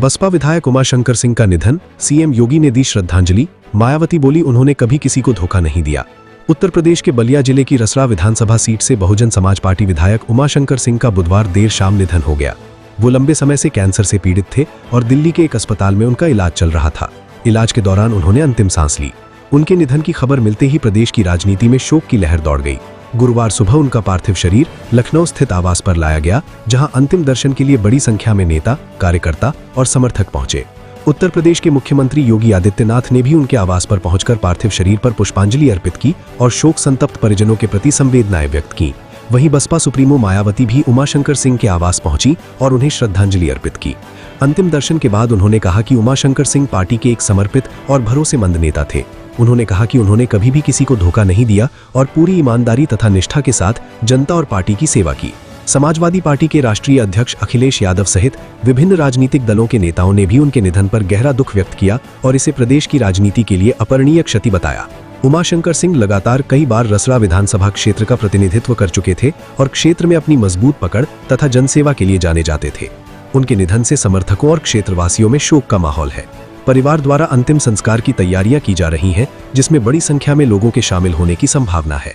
बसपा विधायक उमाशंकर सिंह का निधन, सीएम योगी ने दी श्रद्धांजलि। मायावती बोली उन्होंने कभी किसी को धोखा नहीं दिया। उत्तर प्रदेश के बलिया जिले की रसरा विधानसभा सीट से बहुजन समाज पार्टी विधायक उमाशंकर सिंह का बुधवार देर शाम निधन हो गया। वो लंबे समय से कैंसर से पीड़ित थे और दिल्ली के एक अस्पताल में उनका इलाज चल रहा था। इलाज के दौरान उन्होंने अंतिम सांस ली। उनके निधन की खबर मिलते ही प्रदेश की राजनीति में शोक की लहर दौड़ गई। गुरुवार सुबह उनका पार्थिव शरीर लखनऊ स्थित आवास पर लाया गया, जहां अंतिम दर्शन के लिए बड़ी संख्या में नेता, कार्यकर्ता और समर्थक पहुंचे। उत्तर प्रदेश के मुख्यमंत्री योगी आदित्यनाथ ने भी उनके आवास पर पहुंचकर पार्थिव शरीर पर पुष्पांजलि अर्पित की और शोक संतप्त परिजनों के प्रति संवेदनाएं व्यक्त की। वहीं बसपा सुप्रीमो मायावती भी उमाशंकर सिंह के आवास पहुंची और उन्हें श्रद्धांजलि अर्पित की। अंतिम दर्शन के बाद उन्होंने कहा कि उमाशंकर सिंह पार्टी के एक समर्पित और भरोसेमंद नेता थे। उन्होंने कहा कि उन्होंने कभी भी किसी को धोखा नहीं दिया और पूरी ईमानदारी तथा निष्ठा के साथ जनता और पार्टी की सेवा की। समाजवादी पार्टी के राष्ट्रीय अध्यक्ष अखिलेश यादव सहित विभिन्न राजनीतिक दलों के नेताओं ने भी उनके निधन पर गहरा दुख व्यक्त किया और इसे प्रदेश की राजनीति के लिए अपरणीय क्षति बताया। उमाशंकर सिंह लगातार कई बार रसरा विधानसभा क्षेत्र का प्रतिनिधित्व कर चुके थे और क्षेत्र में अपनी मजबूत पकड़ तथा जनसेवा के लिए जाने जाते थे। उनके निधन से समर्थकों और क्षेत्रवासियों में शोक का माहौल है। परिवार द्वारा अंतिम संस्कार की तैयारियां की जा रही हैं, जिसमें बड़ी संख्या में लोगों के शामिल होने की संभावना है।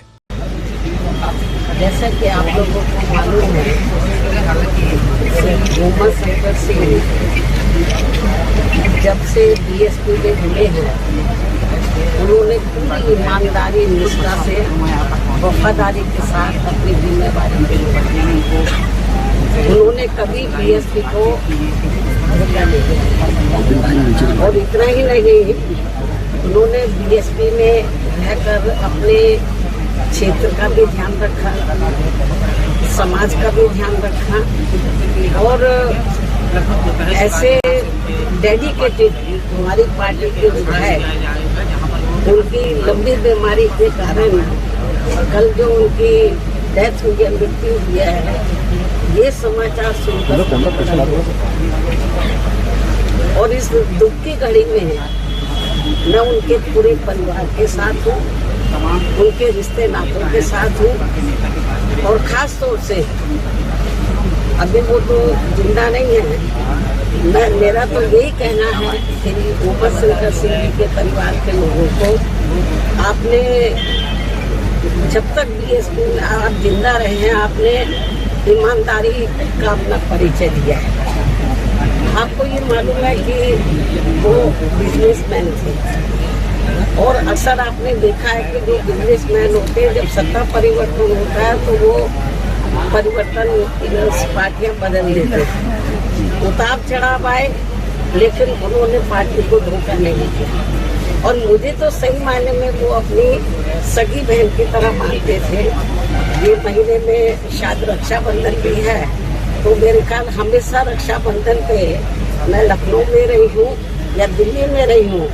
जैसा कि आप लोगों को मालूम है, उमाशंकर सिंह जब से बीएसपी में जुड़े हैं, उन्होंने पूरी ईमानदारी, निष्ठा से, वफादारी के साथ अपनी जिम्मेवारी निभाई। उन्होंने कभी बीएसपी को धोखा नहीं दिया और इतना ही नहीं, उन्होंने बीएसपी में रहकर अपने क्षेत्र का भी ध्यान रखा, समाज का भी ध्यान रखा और ऐसे डेडिकेटेड हमारी पार्टी के विधायक उनकी लंबी बीमारी के कारण कल जो उनकी डेथ हुई है, मृत्यु हुई है, ये समाचार सुनकर और इस दुख की घड़ी में मैं उनके पूरे परिवार के साथ हूँ, उनके रिश्ते नातों के साथ हूँ और ख़ास तौर से अभी वो तो जिंदा नहीं है, मेरा तो यही कहना है कि उमाशंकर सिंह के परिवार के लोगों को आपने जब तक बीएसपी में आप जिंदा रहे हैं, आपने ईमानदारी का अपना परिचय दिया है। आपको ये मालूम है कि वो बिजनेसमैन थे और अक्सर आपने देखा है कि जो बिजनेसमैन होते हैं, जब सत्ता परिवर्तन होता है तो वो परिवर्तन पार्टियां बदल देते हैं। उतार चढ़ाव आए, लेकिन उन्होंने पार्टी को धोखा नहीं दिया और मुझे तो सही मायने में वो अपनी सगी बहन की तरह मानते थे। ये महीने में शायद रक्षाबंधन भी है, तो मेरे ख्याल हमेशा रक्षाबंधन पे मैं लखनऊ में रही हूँ या दिल्ली में रही हूँ,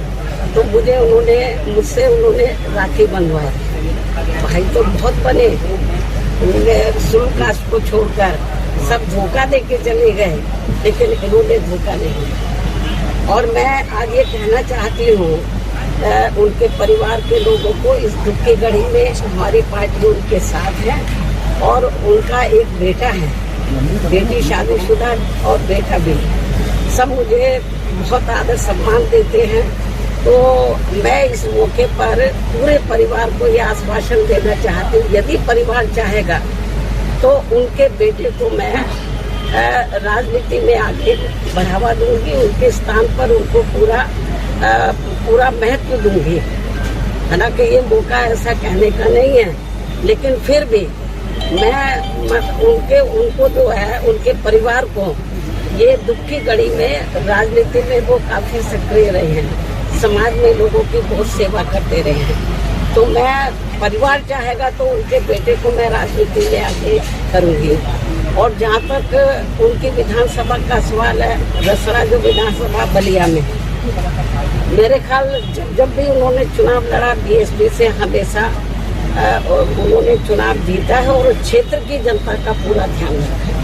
तो मुझसे उन्होंने राखी बंधवाई। भाई तो बहुत बने, उन्होंने शुल्क कास्ट को छोड़कर सब धोखा दे के चले गए, लेकिन इन्होंने धोखा नहीं। और मैं आज ये कहना चाहती हूँ उनके परिवार के लोगों को, इस दुख की घड़ी में हमारी पार्टी उनके साथ है और उनका एक बेटा है, बेटी शादीशुदा और बेटा भी। सब मुझे बहुत आदर सम्मान देते हैं, तो मैं इस मौके पर पूरे परिवार को ये आश्वासन देना चाहती हूँ, यदि परिवार चाहेगा तो उनके बेटे को मैं राजनीति में आगे बढ़ावा दूंगी, उनके स्थान पर उनको पूरा महत्व दूंगी। हालांकि ये मौका ऐसा कहने का नहीं है, लेकिन फिर भी मैं उनको जो है, उनके परिवार को ये दुख की घड़ी में राजनीति में वो काफी सक्रिय रहे हैं, समाज में लोगों की बहुत सेवा करते रहे हैं। तो मैं परिवार चाहेगा तो उनके बेटे को मैं राजनीति में आगे करूंगी। और जहाँ तक उनकी विधानसभा का सवाल है, रसरा जो विधानसभा बलिया में, मेरे ख्याल जब भी उन्होंने चुनाव लड़ा बीएसपी से, हमेशा उन्होंने चुनाव जीता है और क्षेत्र की जनता का पूरा ध्यान रखा है।